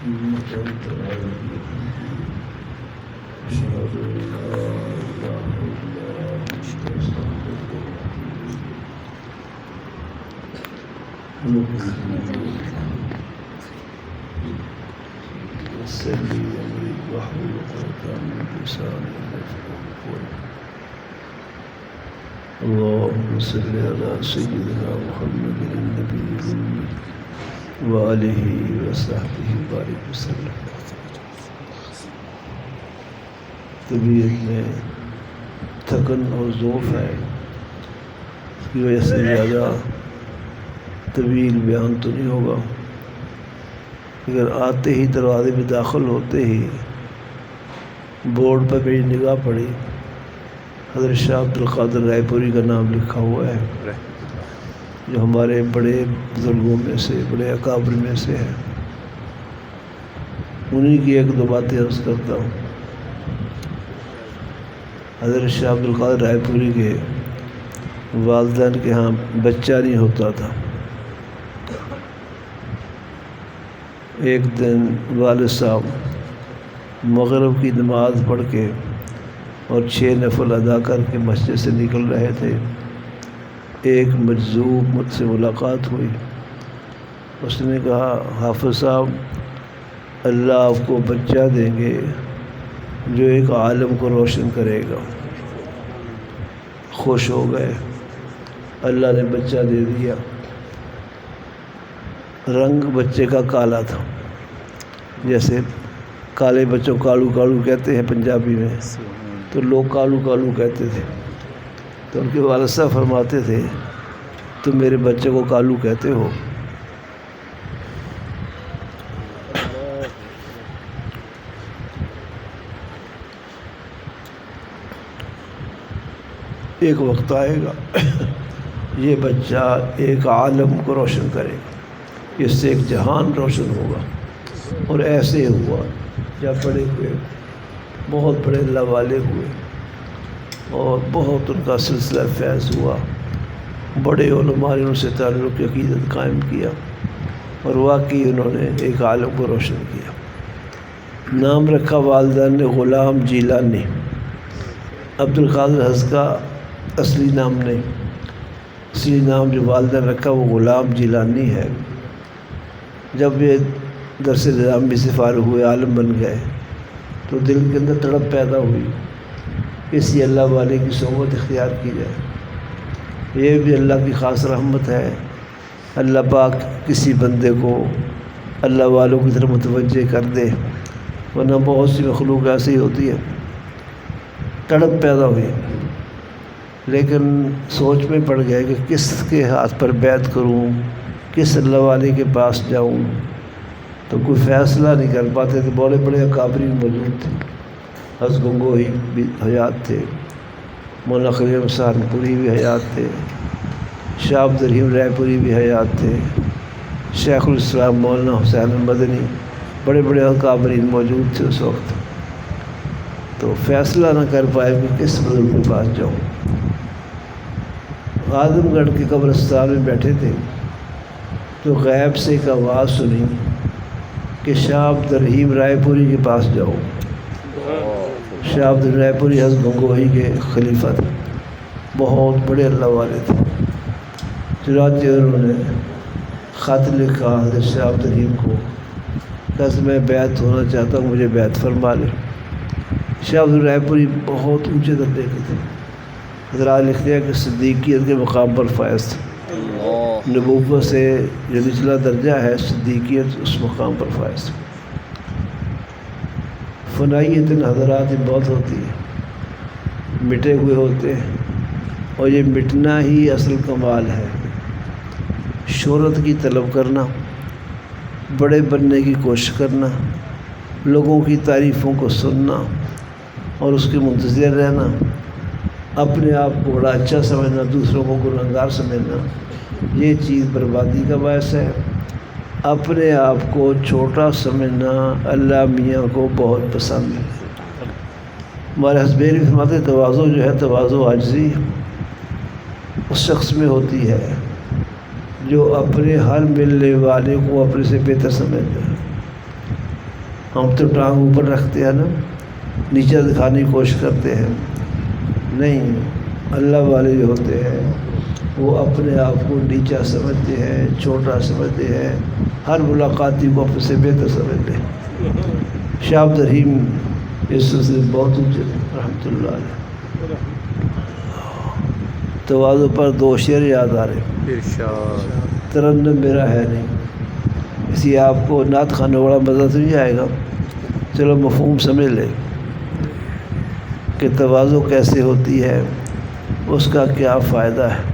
اللهم صل على سيدنا محمد النبي الأمي وآلہ وصحبہ بارک وسلم۔ طبیعت میں تھکن اور ضعف ہے، اس کی وجہ سے زیادہ طویل بیان تو نہیں ہوگا، اگر آتے ہی دروازے میں داخل ہوتے ہی بورڈ پر میری نگاہ پڑی، حضرت شاہ عبد القادر رائے پوری کا نام لکھا ہوا ہے، جو ہمارے بڑے بزرگوں میں سے، بڑے اکابر میں سے ہیں۔ انہی کی ایک دو باتیں عرض کرتا ہوں۔ حضرت شاہ عبد القادر رائے پوری کے والدین کے ہاں بچہ نہیں ہوتا تھا۔ ایک دن والد صاحب مغرب کی نماز پڑھ کے اور 6 نفل ادا کر کے مسجد سے نکل رہے تھے، ایک مجذوب مجھ سے ملاقات ہوئی۔ اس نے کہا، حافظ صاحب، اللہ آپ کو بچہ دیں گے جو ایک عالم کو روشن کرے گا۔ خوش ہو گئے، اللہ نے بچہ دے دیا۔ رنگ بچے کا کالا تھا، جیسے کالے بچوں کالو کالو کہتے ہیں پنجابی میں، تو لوگ کالو کالو کہتے تھے۔ تو ان کے والد صاحب فرماتے تھے، تم میرے بچے کو کالو کہتے ہو۔ ایک وقت آئے گا یہ بچہ ایک عالم کو روشن کرے گا، اس سے ایک جہان روشن ہوگا۔ اور ایسے ہی ہوا، جب بڑے ہوئے، بہت بڑے اللہ والے ہوئے اور بہت ان کا سلسلہ فیض ہوا، بڑے علماء نے ان سے تعلق عقیدت قائم کیا، اور واقعی انہوں نے ایک عالم کو روشن کیا۔ نام رکھا والدین نے غلام جیلانی، عبد القادر حضرت کا اصلی نام نہیں، اصلی نام جو والدین رکھا وہ غلام جیلانی ہے۔ جب یہ درس نظامی سے فارغ ہوئے، عالم بن گئے، تو دل کے اندر تڑپ پیدا ہوئی، کسی اللہ والے کی صحبت اختیار کی جائے۔ یہ بھی اللہ کی خاص رحمت ہے، اللہ پاک کسی بندے کو اللہ والوں کی طرف متوجہ کر دے، ورنہ بہت سی مخلوق ایسی ہی ہوتی ہے۔ تڑپ پیدا ہوئی، لیکن سوچ میں پڑ گئے کہ کس کے ہاتھ پر بیعت کروں، کس اللہ والے کے پاس جاؤں، تو کوئی فیصلہ نہیں کر پاتے تھے۔ بڑے بڑے اکابرین موجود تھے، حضرت گنگوہی بھی حیات تھے، مولانا خلیل احمد سہارنپوری بھی حیات تھے، شاہ عبد الرحیم رائے پوری بھی حیات تھے، شیخ الاسلام مولانا حسین المدنی، بڑے بڑے اکابرین موجود تھے اس وقت۔ تو فیصلہ نہ کر پائے کہ کس بزرگ کے پاس جاؤں۔ اعظم گڑھ کے قبرستان میں بیٹھے تھے تو غیب سے ایک آواز سنی کہ شاہ عبد الرحیم رائے پوری کے پاس جاؤ۔ شاہ عبد الرحیم رائے پوری حضرت گنگوہی کے خلیفہ تھے، بہت بڑے اللہ والے تھے۔ چنانچہ انہوں نے خط لکھا حضرت شاہ عبد الرحیم کو، کہ میں بیعت ہونا چاہتا ہوں، مجھے بیعت فرما لے۔ شاہ عبد الرحیم رائے پوری بہت اونچے درجے کے تھے، حضرات لکھتے ہیں کہ صدیقیت کے مقام پر فائز تھے۔ نبوت سے جو نچلا درجہ ہے صدیقیت، اس مقام پر فائز تھے۔ فنائیت ان حضرات میں بہت ہوتی ہے، مٹے ہوئے ہوتے ہیں، اور یہ مٹنا ہی اصل کمال ہے۔ شہرت کی طلب کرنا، بڑے بننے کی کوشش کرنا، لوگوں کی تعریفوں کو سننا اور اس کے منتظر رہنا، اپنے آپ کو بڑا اچھا سمجھنا، دوسروں کو گنہگار سمجھنا، یہ چیز بربادی کا باعث ہے۔ اپنے آپ کو چھوٹا سمجھنا اللہ میاں کو بہت پسند ہے۔ ہمارے حسبیر بھی فرماتے ہیں، تواضع جو ہے، تواضع عاجزی اس شخص میں ہوتی ہے جو اپنے ہر ملنے والے کو اپنے سے بہتر سمجھتا ہے۔ ہم تو ٹانگ اوپر رکھتے ہیں نا، نیچے دکھانے کی کوشش کرتے ہیں. نہیں، اللہ والے جو ہوتے ہیں وہ اپنے آپ کو نیچا سمجھتے ہیں، چھوٹا سمجھتے ہیں، ہر ملاقاتی کو اپنے سے بہتر سمجھتے ہیں. شاہ عبد الرحیم اس سلسلے بہت اونچے رحمۃ اللہ علیہ. تواضع پر 2 شعر یاد آ رہے. ترنم میرا ہے نہیں، اسی آپ کو نعت خوانے بڑا مزہ تو نہیں آئے گا. چلو مفہوم سمجھ لیں کہ تواضع کیسے ہوتی ہے، اس کا کیا فائدہ ہے.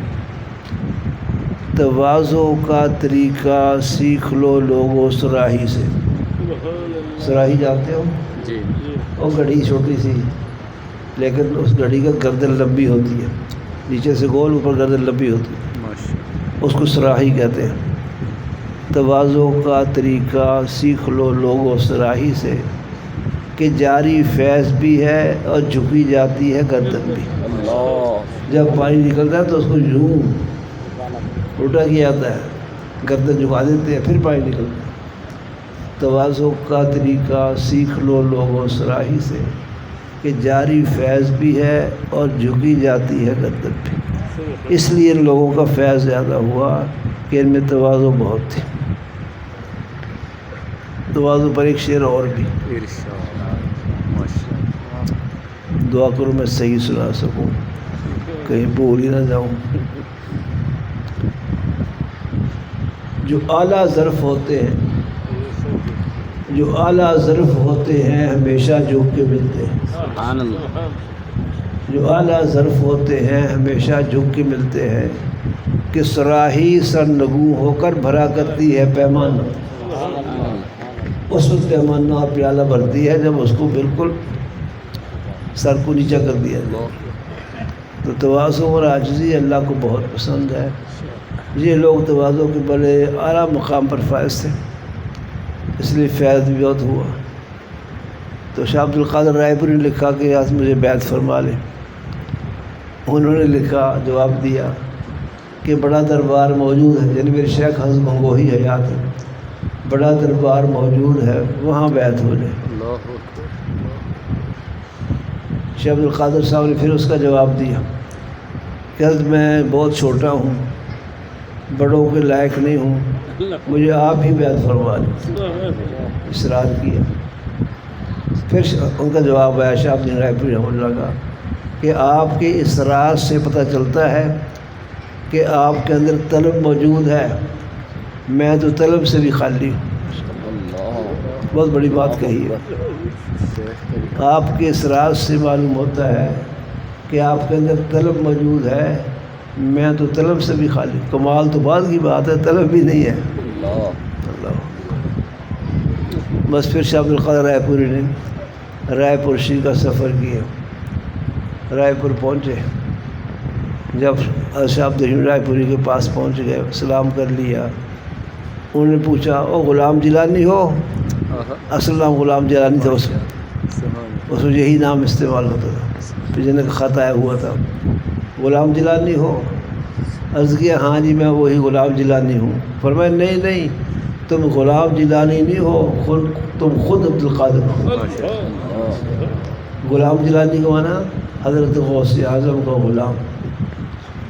تواضع کا طریقہ سیکھ لو لوگوں سراہی سے. سراہی جانتے ہو؟ جی. وہ گھڑی چھوٹی سی، لیکن اس گھڑی کا گردن لمبی ہوتی ہے، نیچے سے گول، اوپر گردن لمبی ہوتی ہے، اس کو سراہی کہتے ہیں. تواضع کا طریقہ سیکھ لو لوگوں سراہی سے، کہ جاری فیض بھی ہے اور جھکی جاتی ہے گردن بھی. جب پانی نکلتا ہے تو اس کو یوں الٹا کیا جاتا ہے، گردن جھکا دیتے ہیں، پھر پانی نکلتا ہے. تواضع کا طریقہ سیکھ لو لوگوں سراہی سے، کہ جاری فیض بھی ہے اور جھکی جاتی ہے گردن بھی. اس لیے ان لوگوں کا فیض زیادہ ہوا کہ ان میں تواضع بہت تھی. تواضع پر ایک شعر اور بھی. دعا کرو میں صحیح سنا سکوں، کہیں بھول ہی نہ جاؤں. جو اعلیٰ ظرف ہوتے ہیں، جو اعلیٰ ظرف ہوتے ہیں ہمیشہ جھک کے ملتے ہیں. سبحان اللہ. جو اعلیٰ ظرف ہوتے ہیں ہمیشہ جھک کے ملتے ہیں، کہ سراہی سرنگوں ہو کر بھرا کرتی ہے پیمانہ. اس وقت پیمانہ اور پیالہ بھرتی ہے جب اس کو بالکل سر کو نیچا کر دیا جائے. تو تواضع اور عاجزی اللہ کو بہت پسند ہے. یہ لوگ تواضع کے بڑے اعلیٰ مقام پر فائز تھے، اس لیے فیض بھی بہت ہوا. تو شاہ عبد القادر رائے پوری نے لکھا کہ آج مجھے بیعت فرما لیں. انہوں نے لکھا، جواب دیا کہ بڑا دربار موجود ہے، یعنی میرے شیخ حضرت گنگوہی حیات ہے، بڑا دربار موجود ہے، وہاں بیعت ہو جائے. شاہ عبد القادر صاحب نے پھر اس کا جواب دیا کہ حضرت میں بہت چھوٹا ہوں، بڑوں کے لائق نہیں ہوں، مجھے آپ ہی بیعت فرما لیں. اصرار کیا. پھر ان کا جواب آیا شاہ عبد الدین رائے پوری رحمۃ اللہ کا کہ آپ کے اصرار سے پتہ چلتا ہے کہ آپ کے اندر طلب موجود ہے، میں تو طلب سے بھی خالی ہوں. بہت بڑی بات کہی ہے. آپ کے اصرار سے معلوم ہوتا ہے کہ آپ کے اندر طلب موجود ہے، میں تو طلب سے بھی خالی. کمال تو بعد کی بات ہے، طلب بھی نہیں ہے. اللہ. بس پھر شاہ عبد القادر رائے پوری نے رائے پور شریف کا سفر کیا. رائے پور پہنچے. جب شاہ عبد الرحیم رائے پوری کے پاس پہنچ گئے، سلام کر لیا. انہوں نے پوچھا، او غلام جیلانی ہو؟ اصل نام غلام جیلانی تھا، اس میں یہی نام استعمال ہوتا تھا، پھر جنہیں کا خط آیا ہوا تھا. غلام جیلانی ہو؟ عرض کیا، ہاں جی میں وہی غلام جیلانی ہوں. فرمایا نہیں نہیں، تم غلام جیلانی نہیں ہو، تم خود عبد القادر ہو. غلام جیلانی کا معنی حضرت غوث اعظم کا غلام،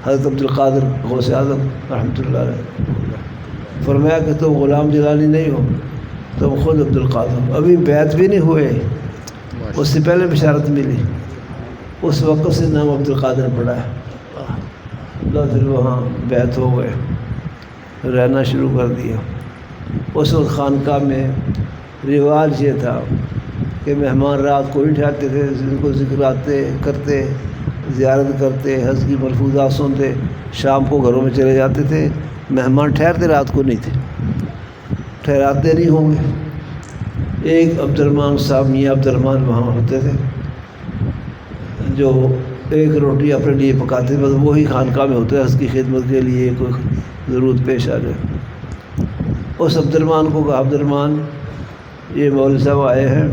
حضرت عبد القادر غوث اعظم رحمۃ اللہ علیہ. فرمایا کہ تم غلام جیلانی نہیں ہو، تم خود عبد القادر. ابھی بیعت بھی نہیں ہوئے، اس سے پہلے بشارت ملی، اس وقت سے نام عبد القادر پڑا ہے. پھر وہاں بیعت ہو گئے، رہنا شروع کر دیا. اس وقت خانقاہ میں رواج یہ تھا کہ مہمان رات کو ہی ٹھہرتے تھے، ان کو ذکراتے کرتے، زیارت کرتے، حج کی ملفوظات سنتے، شام کو گھروں میں چلے جاتے تھے. مہمان ٹھہرتے رات کو نہیں تھے، ٹھہراتے نہیں ہوں گے. ایک عبد الرحمن صاحب، میاں عبد الرحمن وہاں ہوتے تھے، جو ایک روٹی اپنے لیے پکاتے، بس وہی خانقاہ میں ہوتے ہیں اس کی خدمت کے لیے کوئی ضرورت پیش آ جائے. اس عبد الرحمن کو کہا، عبد الرحمن یہ مولوی صاحب آئے ہیں،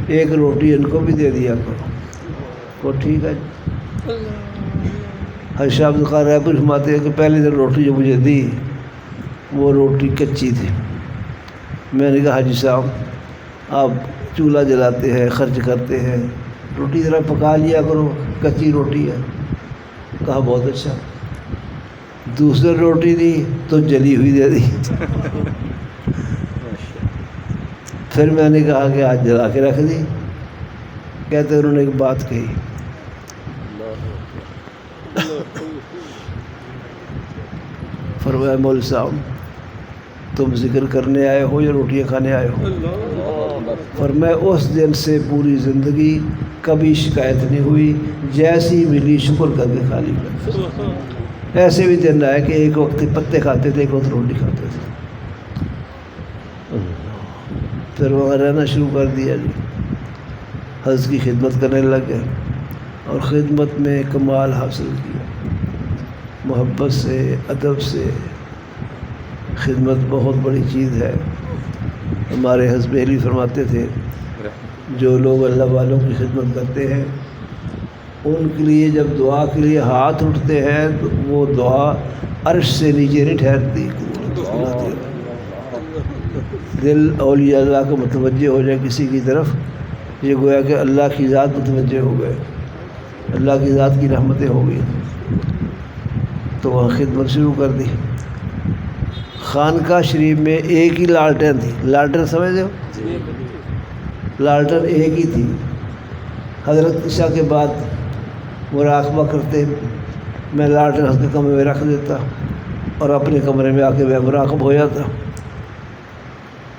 ایک روٹی ان کو بھی دے دیا کرو. وہ ٹھیک ہے. حضرت شاہ عبد القادر رائے پوری فرماتے ہیں کہ پہلی دن روٹی جو مجھے دی وہ روٹی کچی تھی. میں نے کہا، حاجی صاحب آپ چولہا جلاتے ہیں، خرچ کرتے ہیں، روٹی ذرا پکا لیا کرو، کچی روٹی ہے۔ کہا بہت اچھا۔ دوسری روٹی دی تو جلی ہوئی دے دی۔ پھر میں نے کہا کہ آج جلا کے رکھ دی۔ کہتے انہوں نے ایک بات کہی، فرمایا مولوی صاحب تم ذکر کرنے آئے ہو یا روٹیاں کھانے آئے ہو؟ فرمایا اس دن سے پوری زندگی کبھی شکایت نہیں ہوئی، جیسی ملی شکر کر کے کھا لی۔ ایسے بھی دن آئے کہ ایک وقت پتے کھاتے تھے، ایک وقت روٹی کھاتے تھے۔ پھر وہاں رہنا شروع کر دیا جی، حضرت کی خدمت کرنے لگ گئے اور خدمت میں کمال حاصل کیا، محبت سے، ادب سے۔ خدمت بہت بڑی چیز ہے۔ ہمارے حضرت علی فرماتے تھے جو لوگ اللہ والوں کی خدمت کرتے ہیں ان کے لیے جب دعا کے لیے ہاتھ اٹھتے ہیں تو وہ دعا عرش سے نیچے نہیں ٹھہرتی۔ دل اولیاء اللہ کو متوجہ ہو جائے کسی کی طرف، یہ گویا کہ اللہ کی ذات متوجہ ہو گئے، اللہ کی ذات کی رحمتیں ہو گئی، تو وہاں خدمت شروع کر دی۔ خانقاہ شریف میں ایک ہی لالٹین تھی، لالٹین سمجھتے ہو؟ لالٹین ایک ہی تھی۔ حضرت عشاء کے بعد مراقبہ کرتے، میں لالٹین حضرت کے کمرے میں رکھ دیتا اور اپنے کمرے میں آ کے میں مراقب ہو جاتا۔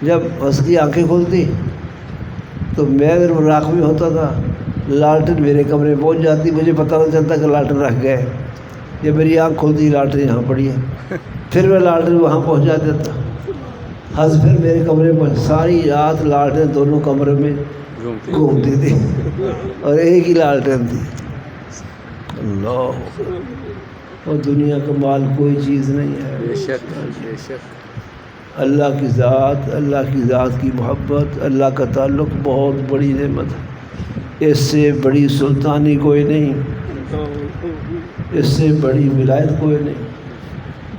جب حضرت کی آنکھیں کھلتی تو میں اگر مراقب میں ہوتا تھا، لالٹین میرے کمرے میں پہنچ جاتی، مجھے پتہ نہیں چلتا کہ لالٹین رکھ گئے۔ جب میری آنکھ کھلتی لالٹین یہاں پڑی ہے، پھر میں لالٹین وہاں پہنچا دیتا۔ حضرت پھر میرے کمرے میں ساری رات لالٹین دونوں کمرے میں گھومتی تھی اور ایک ہی لالٹین تھی۔ اللہ، اور دنیا کا مال کوئی چیز نہیں ہے۔ بے شک بے شک۔ اللہ کی ذات، اللہ کی ذات کی محبت، اللہ کا تعلق بہت بڑی نعمت ہے۔ اس سے بڑی سلطانی کوئی نہیں، اس سے بڑی ولایت کوئی نہیں۔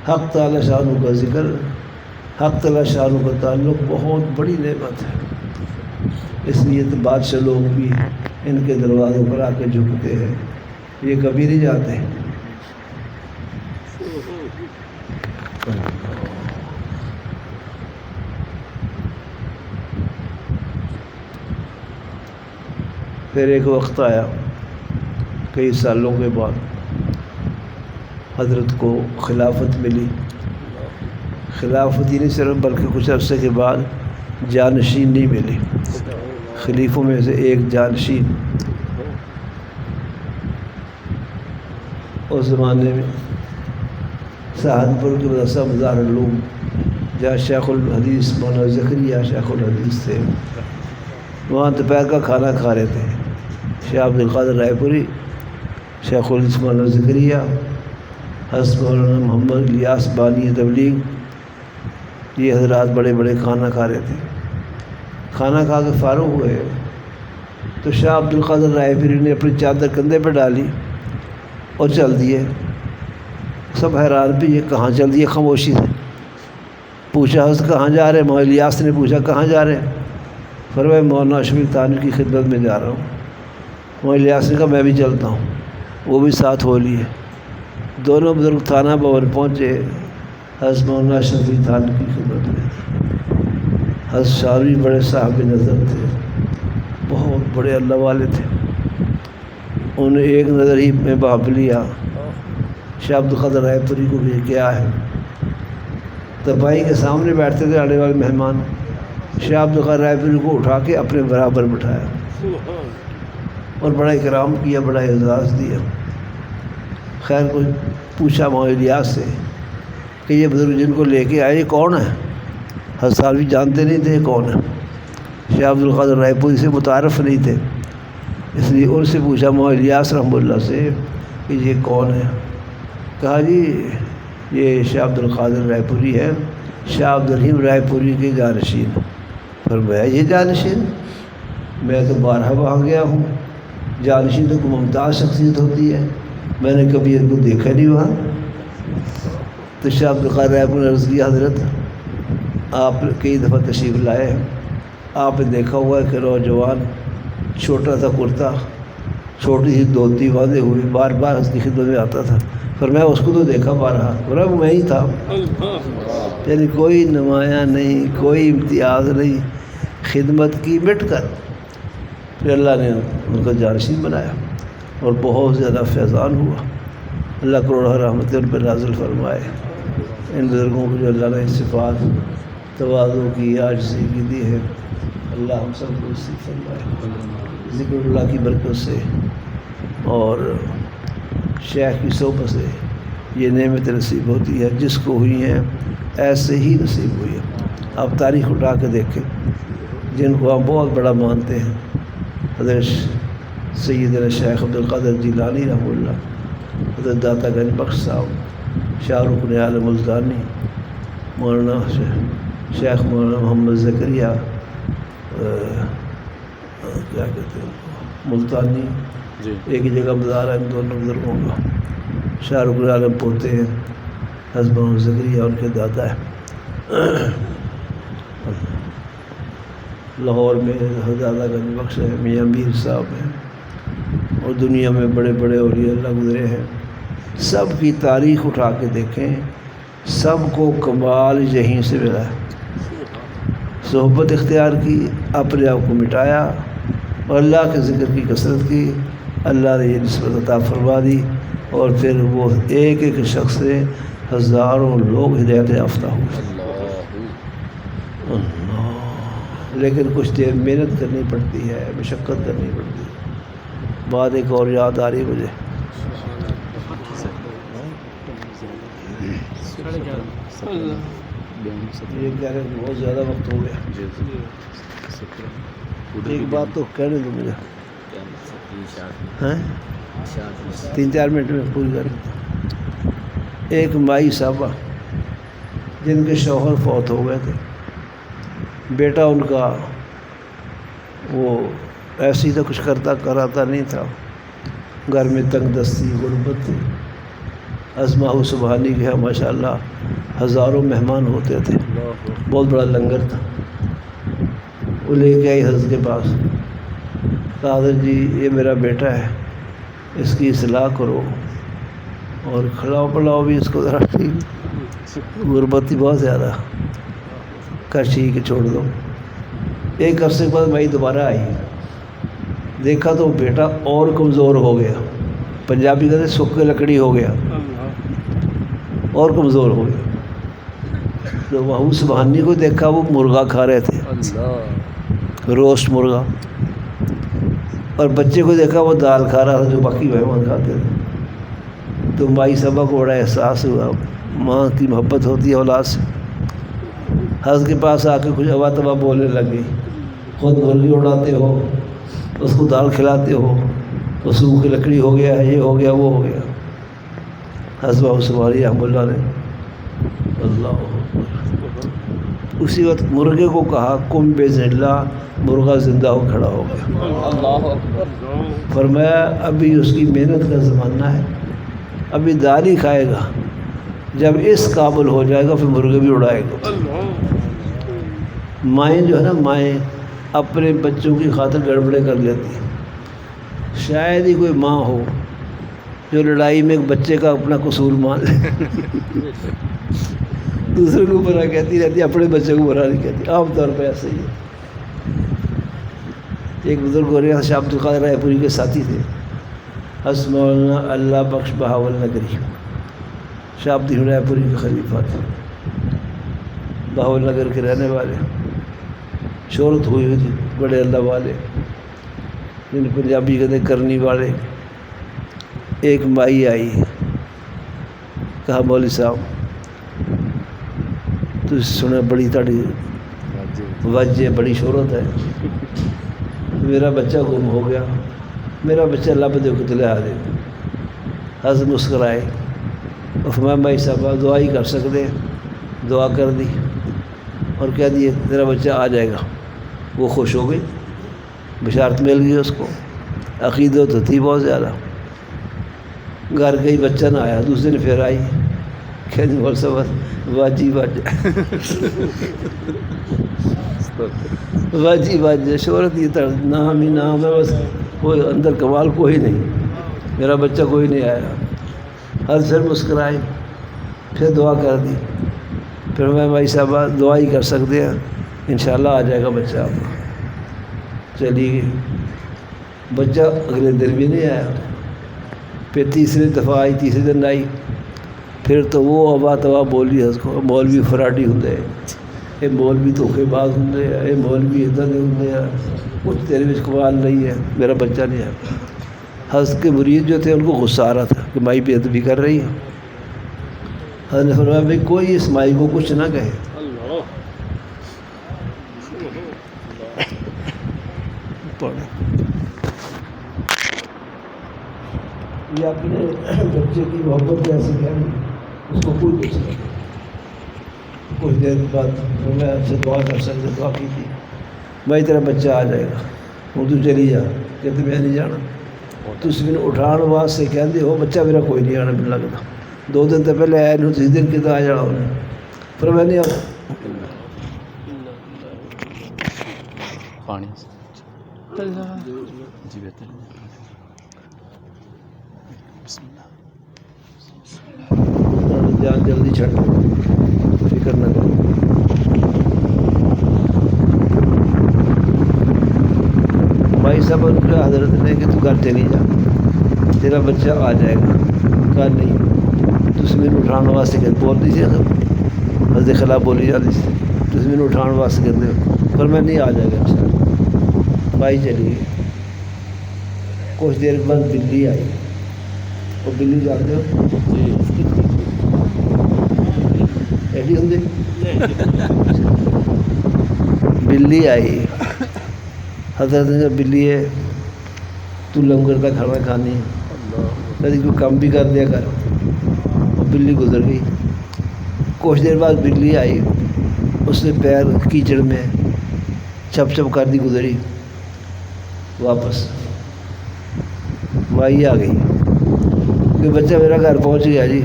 حق تعالی شانہ کا ذکر، حق تعالی شانہ کا تعلق بہت بڑی نعمت ہے۔ اس لیے تو بادشاہ لوگ بھی ان کے دروازوں پر آ کے جھکتے ہیں، یہ کبھی نہیں جاتے۔ پھر ایک وقت آیا کئی سالوں کے بعد حضرت کو خلافت ملی۔ خلافت ہی نہیں صرف بلکہ کچھ عرصے کے بعد جانشین نہیں ملی، خلیفوں میں سے ایک جانشین۔ اس زمانے میں سہارنپور کے مدرسہ مزار العلوم جہاں شیخ الحدیث مولانا زکریا شیخ الحدیث تھے، وہاں دوپہر کا کھانا کھا رہے تھے شیخ عبد القادر رائے پوری، شیخ الحدیث مولانا زکریا، حضرت مولانا محمد الیاس بانی تبلیغ، یہ حضرات بڑے بڑے کھانا کھا رہے تھے۔ کھانا کھا کے فارغ ہوئے تو شیخ عبد القادر رائے پوری نے اپنی چادر کندھے پہ ڈالی اور چل دیے۔ سب حیران بھی یہ کہاں چل دیے خاموشی سے۔ پوچھا حضرت کہاں جا رہے؟ مولانا الیاس نے پوچھا کہاں جا رہے؟ فرمایا مولانا اشرف تھانوی کی خدمت میں جا رہا ہوں۔ مولانا الیاس نے کہا میں بھی چلتا ہوں، وہ بھی ساتھ ہو لیے۔ دونوں بزرگ تھانہ بھون پہنچے حضرت مولانا اشرف تھانوی کی خدمت میں۔ حضرت شاروی بڑے صاحب نظر تھے، بہت بڑے اللہ والے تھے۔ انہوں نے ایک نظر ہی میں بھانپ لیا شیخ عبد القادر رائے پوری کو بھی کیا ہے۔ تباہی کے سامنے بیٹھتے تھے آنے والے مہمان، شیخ عبد القادر رائے پوری کو اٹھا کے اپنے برابر بٹھایا اور بڑا اکرام کیا، بڑا اعزاز دیا۔ خیر کوئی پوچھا مولانا الیاس سے کہ یہ بزرگ جن کو لے کے آئے یہ کون ہے؟ حضرت سالوی جانتے نہیں تھے کون ہے، شیخ عبد القادر رائے پوری سے متعارف نہیں تھے، اس لیے ان سے پوچھا مولانا الیاس رحمہ اللہ سے کہ یہ کون ہے؟ کہا جی یہ شیخ عبد القادر رائے پوری ہے، شاہ عبد الرحیم رائے پوری کے جانشین۔ فرمایا یہ جانشین؟ میں تو بارہا وہاں گیا ہوں، جانشین تو کوئی ممتاز شخصیت ہوتی ہے، میں نے کبھی ان کو دیکھا نہیں وہاں۔ تو شاہ عبد القادر رائے پوری نے عرض کیا حضرت آپ کئی دفعہ تشریف لائے ہیں، آپ نے دیکھا ہوا ہے کہ نوجوان چھوٹا سا کرتا چھوٹی سی دھوتی باندھے ہوئے بار بار اس کی خدمت میں آتا تھا، پر میں اس کو تو دیکھا بارہا، وہ میں ہی تھا، یعنی کوئی نمایاں نہیں، کوئی امتیاز نہیں، خدمت کی مٹ کر پھر اللہ نے ان کا جانشین بنایا اور بہت زیادہ فیضان ہوا۔ اللہ کروڑہ رحمتیں ان پر نازل فرمائے۔ ان بزرگوں کو جو اللہ نے صفات تواضع کی، عاجزی کی دی ہے، اللہ ہم سب کو نصیب فرمائے ذکر اللہ کی برکت سے اور شیخ کی صحبت سے یہ نعمت نصیب ہوتی ہے، جس کو ہوئی ہیں ایسے ہی نصیب ہوئی ہے۔ آپ تاریخ اٹھا کے دیکھیں، جن کو ہم بہت بڑا مانتے ہیں، حضرت سیدنا شیخ عبدالقادر جیلانی رحمہ اللہ، حضرت داتا گنج بخش صاحب، شاہ رکن عالم ملتانی، مولانا شیخ مولانا محمد زکریا کیا کہتے ہیں ملتانی، ایک ہی جگہ مزار ہے ان دونوں بزرگوں کا۔ شاہ رکن عالم پوتے ہیں، حضرت محمد زکریا ان کے دادا ہیں۔ لاہور میں حضرت داتا گنج بخش ہے، میاں میر صاحب ہیں، اور دنیا میں بڑے بڑے اولیاء اللہ گزرے ہیں۔ سب کی تاریخ اٹھا کے دیکھیں، سب کو کمال یہیں سے ملا ہے۔ صحبت اختیار کی، اپنے آپ کو مٹایا اور اللہ کے ذکر کی کثرت کی، اللہ نے یہ نسبت عطا فرما دی، اور پھر وہ ایک ایک شخص سے ہزاروں لوگ ہدایت یافتہ ہوئے۔ لیکن کچھ دیر محنت کرنی پڑتی ہے، مشقت کرنی پڑتی ہے۔ بعد ایک اور یاد آ رہی مجھے، یہ کہہ رہے ہیں بہت زیادہ وقت ہو گیا، ایک بات تو کہنے دو مجھے، 3-4 منٹ میں پوری کر۔ ایک مائی صاحبہ جن کے شوہر فوت ہو گئے تھے، بیٹا ان کا وہ ایسے ہی تو کچھ کراتا نہیں تھا، گھر میں تنگ دستی غربت تھی۔ اسماء سبحانی کے یہاں ماشاء اللہ ہزاروں مہمان ہوتے تھے، بہت بڑا لنگر تھا۔ وہ لے کے آئی حضرت کے پاس، کہا حضرت جی یہ میرا بیٹا ہے، اس کی اصلاح کرو اور کھلاؤ پلاؤ بھی اس کو ذرا، غربت تھی بہت زیادہ، کہا ٹھیک ہے چھوڑ دو۔ ایک عرصے کے بعد میں دوبارہ آئی، دیکھا تو بیٹا اور کمزور ہو گیا، پنجابی کہتے سکھ کے لکڑی ہو گیا، اور کمزور ہو گیا۔ تو وہاں سبحانی کو دیکھا وہ مرغا کھا رہے تھے، روسٹ مرغا، اور بچے کو دیکھا وہ دال کھا رہا تھا جو باقی مہمان کھاتے تھے۔ تو مائی صاحبہ کو بڑا احساس ہوا، ماں کی محبت ہوتی ہے اولاد سے۔ حضرت کے پاس آ کے کچھ ابا تبا بولنے لگ گئی، خود مرغی اڑاتے ہو، اس کو دال کھلاتے ہو، تو سوکھ کی لکڑی ہو گیا ہے، یہ ہو گیا وہ ہو گیا۔ حضرت سبحانی رحمہ اللہ نے اللہ اسی وقت مرغے کو کہا کم بِإِذْنِ اللہ، مرغا زندہ ہو کھڑا ہو گیا۔ فرمایا ابھی اس کی محنت کا زمانہ ہے، ابھی دال ہی کھائے گا، جب اس قابل ہو جائے گا پھر مرغے بھی اڑائے گا۔ مائیں جو ہے نا، مائیں اپنے بچوں کی خاطر گڑبڑے کر لیتی ہیں۔ شاید ہی کوئی ماں ہو جو لڑائی میں ایک بچے کا اپنا قصور مان لے، دوسرے کو برا کہتی رہتی، اپنے بچے کو برا نہیں کہتی، عام طور پہ ایسے ہی ہے۔ ایک بزرگ ہو رہے ہیں شاہ عبدالقادر رائے پوری کے ساتھی تھے، حضرت مولانا اللہ بخش بہاول نگری، شاہ عبد رائے پوری کے خلیفہ تھے، بہاول نگر کے رہنے والے، شہرت ہوئی ہوئی تھی، بڑے اللہ والے، جن پنجابی کہتے کرنی والے۔ ایک مائی آئی، کہا مولوی صاحب تو سنا بڑی تاڑی وجہ بڑی شہرت ہے، میرا بچہ گم ہو گیا، میرا بچہ اللہ پہ دیکھ تلے آ دے۔ حضرت مسکرائے اور فرمایا مائی صاحبہ دعا ہی کر سکتے، دعا کر دی اور کہہ دیے تیرا بچہ آ جائے گا۔ وہ خوش ہو گئی، بشارت مل گئی اس کو، عقیدت تو تھی بہت زیادہ۔ گھر گئی بچہ نہ آیا، دوسرے دن پھر آئی، کہنے والا واجی واجہ واجی واجی شہرت یہ نام ہی نام ہے بس، کوئی اندر کمال کوئی نہیں. میرا بچہ کوئی نہیں آیا. ہر سر مسکرائی، پھر دعا کر دی. پھر میں بھائی صاحب دعا ہی کر سکتے ہیں، انشاءاللہ آ جائے گا بچہ آپ کا. چلی گئی. بچہ اگلے دن بھی نہیں آیا. پھر تیسری دفعہ آئی، تیسرے دن آئی. پھر تو وہ ابا تبا بولی اس کو مولوی فراڈی ہوں، یہ مولوی دھوکے باز ہوں، یہ مولوی ادھر ہوں، کچھ تیرے میں کمال نہیں ہے. میرا بچہ نہیں ہے. حضرت کے مرید جو تھے ان کو غصہ آ رہا تھا کہ مائی بے ادبی کر رہی ہے. حضرت نے فرمایا بھائی کوئی اس مائی کو کچھ نہ کہے. یہ اپنے بچے کی محبت جیسے کہیں اس کو کوئی کچھ نہیں. کچھ دیر بعد میں آپ سے دعا کر سکتے، دعا کی تھی بھائی تیرا بچہ آ جائے گا، وہ تو چلی جا. کہتے میں نہیں جانا. تس میں اٹھان واسطے کہتے ہو بچہ میرا کوئی نہیں آنا مل لگتا. 2 دن تو پہلے آیا نہیں، تیسرے دن کتنا آ جانا انہیں. پھر میں نہیں آتا. جی بہتر جان جلدی چھڑ فکر نہ کرو. بھائی صاحب ان کا حضرت نے کہ تو گھر چلی جا، تیرا بچہ آ جائے گا. کہا نہیں تسمین اٹھان واسطے کہ بول دیجیے حضرت خلاف بولی جاتی تھی تسمین اٹھان واسطے کہتے ہو. پر میں نہیں آ جائے گا اچھا. بھائی چلی گئی. کچھ دیر بعد بلی آئی. وہ بلی جانتے ہو ایڈی ہوں. بلی آئی. حضرت نے بلی ہے تو لنگر کا کھانا کھانی ہے، کبھی کوئی کام بھی کر دیا کر. وہ بلی گزر گئی. کچھ دیر بعد بلی آئی، اس نے پیر کیچڑ میں چھپ چھپ کر دی، گزری. واپس مائی آ گئی کہ بچہ میرا گھر پہنچ گیا جی.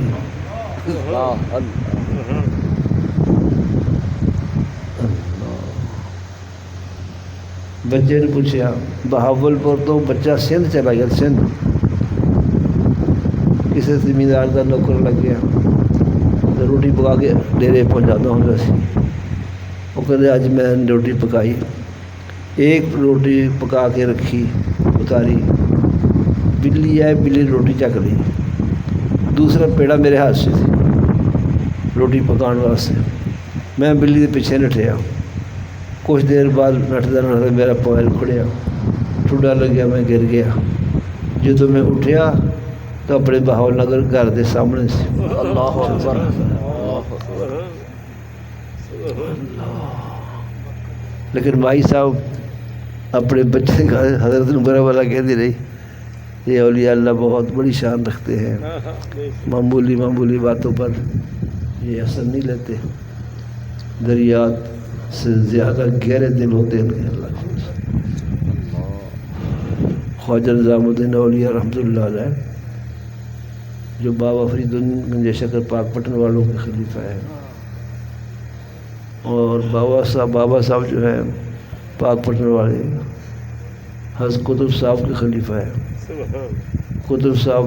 بچے نے پوچھا بہاول پور تو بچہ سندھ چلا گیا. سندھ کسی زمیندار کا نوکر لگ گیا، تو روٹی پکا کے ڈیرے پہنچاتا ہوں ویسے. وہ کہتے آج میں نے روٹی پکائی. ایک روٹی پکا کے رکھی، اتاری. بلی آئے، بلی نے روٹی چکھ لی. دوسرا پیڑا میرے ہاتھ سے تھی روٹی پکانے واسطے. میں بلی کے پیچھے نٹھیا. کچھ دیر بعد نٹتا نٹتا میرا پیر کھڑیا، ٹھڈا لگ گیا، میں گر گیا. جدو میں اٹھیا تو اپنے بہاول نگر گھر کے سامنے سے. لیکن بھائی صاحب اپنے بچے کا حضرت برا والا کہتی رہی یہ اولیاء اللہ بہت بڑی شان رکھتے ہیں، معمولی معمولی باتوں پر یہ اثر نہیں لیتے. دریات سے زیادہ گہرے دل ہوتے ہیں ان کے. اللہ خواجہ نظام الدین اولیاء رحمۃ اللہ علیہ جو بابا فرید گنج شکر پاک پٹن والوں کے خلیفہ ہیں، اور بابا صاحب جو ہیں پاک پٹن والے حضرت قطب صاحب کے خلیفہ ہیں. قطب صاحب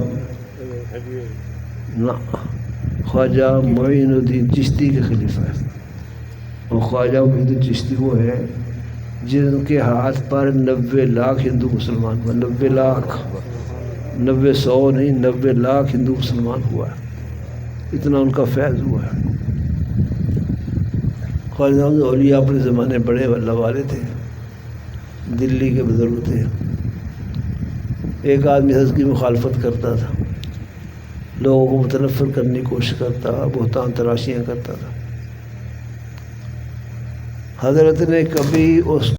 خواجہ معین الدین چشتی کے خلیفہ ہیں، اور خواجہ معین الدین چشتی وہ ہیں جن کے ہاتھ پر 90 لاکھ ہندو مسلمان ہوا. 90 لاکھ، 90 100 نہیں، 90 لاکھ ہندو مسلمان ہوا. اتنا ان کا فیض ہوا ہے. خواجہ اولیاء اپنے زمانے بڑے اللہ والے تھے، دلی کے بزرگ تھے. ایک آدمی حضرت کی مخالفت کرتا تھا، لوگوں کو متنفر کرنے کی کوشش کرتا، بہتان تراشیاں کرتا تھا. حضرت نے کبھی اس